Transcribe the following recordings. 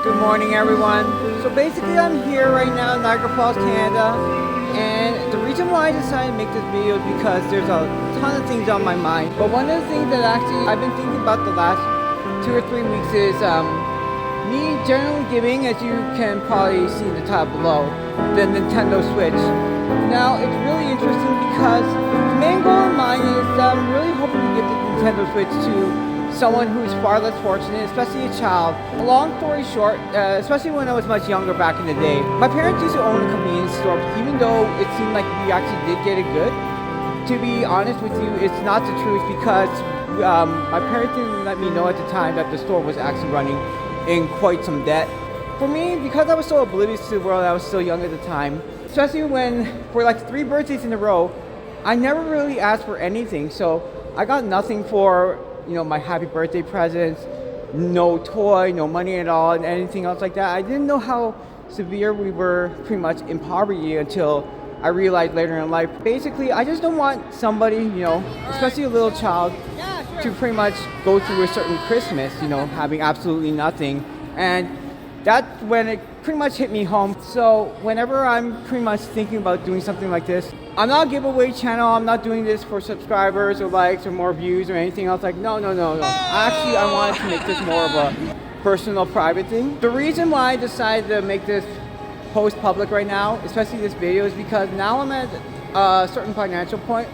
Good morning, everyone. So basically, I'm here right now in Niagara Falls, Canada, and the reason why I decided to make this video is because there's a ton of things on my mind. But one of the things that actually I've been thinking about the last 2 or 3 weeks is me generally giving, as you can probably see in the top below, the Nintendo Switch. Now, it's really interesting because the main goal of mine is that I'm really hoping to give the Nintendo Switch to someone who's far less fortunate, especially a child. A long story short, especially when I was much younger back in the day, my parents used to own a convenience store, even though it seemed like we actually did get it good. To be honest with you, it's not the truth because my parents didn't let me know at the time that the store was actually running in quite some debt. For me, because I was so oblivious to the world, I was still young at the time, especially when for like 3 birthdays in a row, I never really asked for anything. So I got nothing for my happy birthday presents, no toy, no money at all, and anything else like that. I didn't know how severe we were pretty much in poverty until I realized later in life. Basically, I just don't want somebody, especially a little child, to pretty much go through a certain Christmas, having absolutely nothing. And that's when it pretty much hit me home. So whenever I'm pretty much thinking about doing something like this, I'm not a giveaway channel. I'm not doing this for subscribers or likes or more views or anything else. Like, no. Actually, I wanted to make this more of a personal, private thing. The reason why I decided to make this post public right now, especially this video, is because now I'm at a certain financial point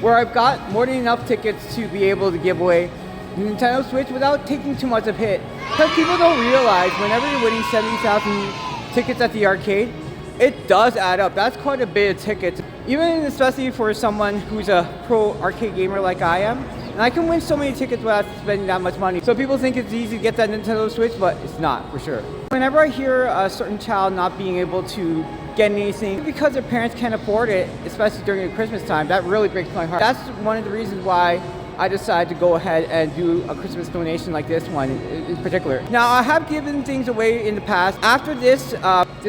where I've got more than enough tickets to be able to give away the Nintendo Switch without taking too much of a hit. Because people don't realize whenever you're winning 70,000 tickets at the arcade, it does add up. That's quite a bit of tickets. Even especially for someone who's a pro arcade gamer like I am. And I can win so many tickets without spending that much money. So people think it's easy to get that Nintendo Switch, but it's not, for sure. Whenever I hear a certain child not being able to get anything because their parents can't afford it, especially during the Christmas time, that really breaks my heart. That's one of the reasons why I decided to go ahead and do a Christmas donation like this one in particular. Now, I have given things away in the past. After this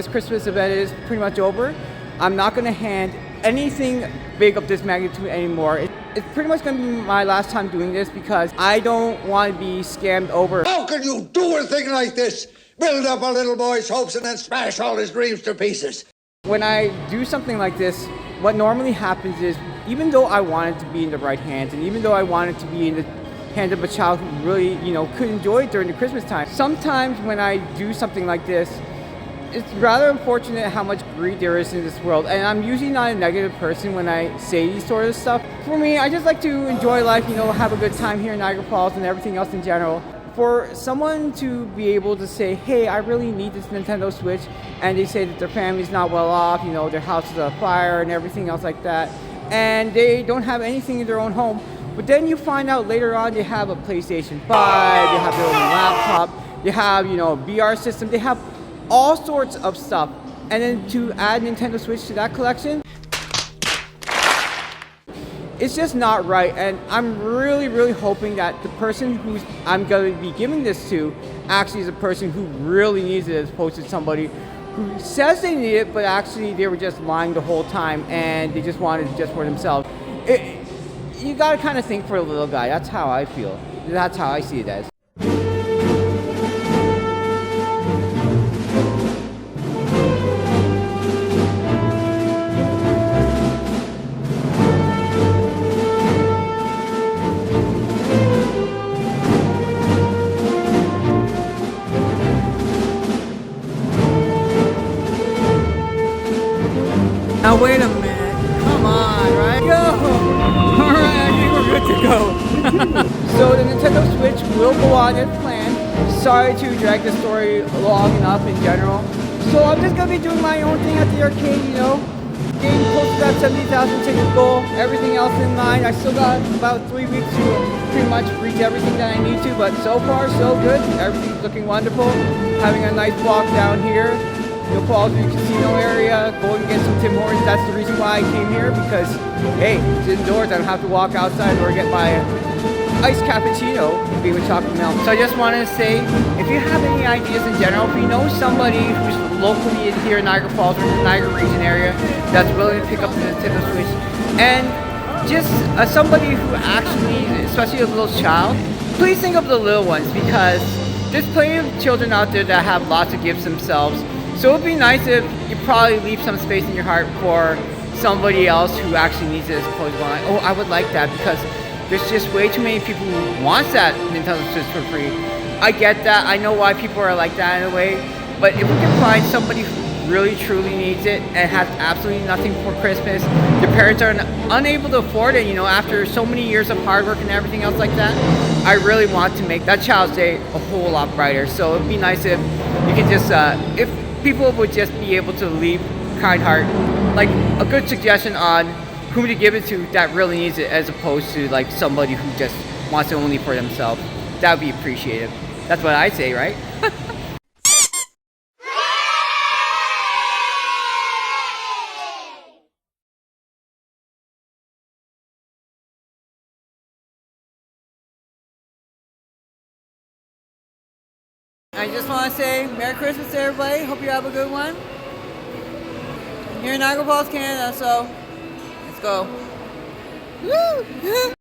Christmas event is pretty much over, I'm not going to hand anything big of this magnitude anymore. It's pretty much going to be my last time doing this because I don't want to be scammed over. How can you do a thing like this? Build up a little boy's hopes and then smash all his dreams to pieces. When I do something like this, what normally happens is, even though I want it to be in the right hands, and even though I want it to be in the hands of a child who really, could enjoy it during the Christmas time, sometimes when I do something like this, it's rather unfortunate how much greed there is in this world. And I'm usually not a negative person when I say these sort of stuff. For me, I just like to enjoy life, have a good time here in Niagara Falls and everything else in general. For someone to be able to say, hey, I really need this Nintendo Switch, and they say that their family's not well off, their house is on fire and everything else like that, and they don't have anything in their own home, but then you find out later on they have a PlayStation 5, they have their own laptop, they have, a VR system, they have all sorts of stuff. And then to add Nintendo Switch to that collection, it's just not right. And I'm really, really hoping that the person who I'm going to be giving this to actually is a person who really needs it, as opposed to somebody who says they need it, but actually they were just lying the whole time and they just wanted it just for themselves. You got to kind of think for a little guy. That's how I feel. That's how I see it as. Now wait a minute, come on, right? Go! Alright, I think we're good to go. So the Nintendo Switch will go on as planned. Sorry to drag the story long enough in general. So I'm just going to be doing my own thing at the arcade, getting close to that 70,000 ticket goal, everything else in line. I still got about 3 weeks to pretty much reach everything that I need to, but so far so good. Everything's looking wonderful. Having a nice walk down here. Fallsview Casino area, going to get some Tim Hortons. That's the reason why I came here, because, hey, it's indoors. I don't have to walk outside or get my iced cappuccino being with chocolate milk. So I just wanted to say, if you have any ideas in general, if you know somebody who's locally in here in Niagara Falls or in the Niagara region area that's willing to pick up the Nintendo Switch, and just somebody who actually, especially a little child, please think of the little ones, because there's plenty of children out there that have lots of gifts themselves. So it'd be nice if you probably leave some space in your heart for somebody else who actually needs it as opposed to going, oh, I would like that, because there's just way too many people who want that Nintendo Switch for free. I get that. I know why people are like that in a way. But if we can find somebody who really truly needs it and has absolutely nothing for Christmas, their parents are unable to afford it, after so many years of hard work and everything else like that, I really want to make that child's day a whole lot brighter. So it'd be nice if you can just, if people would just be able to leave kind heart, like a good suggestion on who to give it to that really needs it, as opposed to like somebody who just wants it only for themselves. That would be appreciated. That's what I say, right? I just want to say Merry Christmas to everybody. Hope you have a good one. I'm here in Niagara Falls, Canada, so let's go. Woo!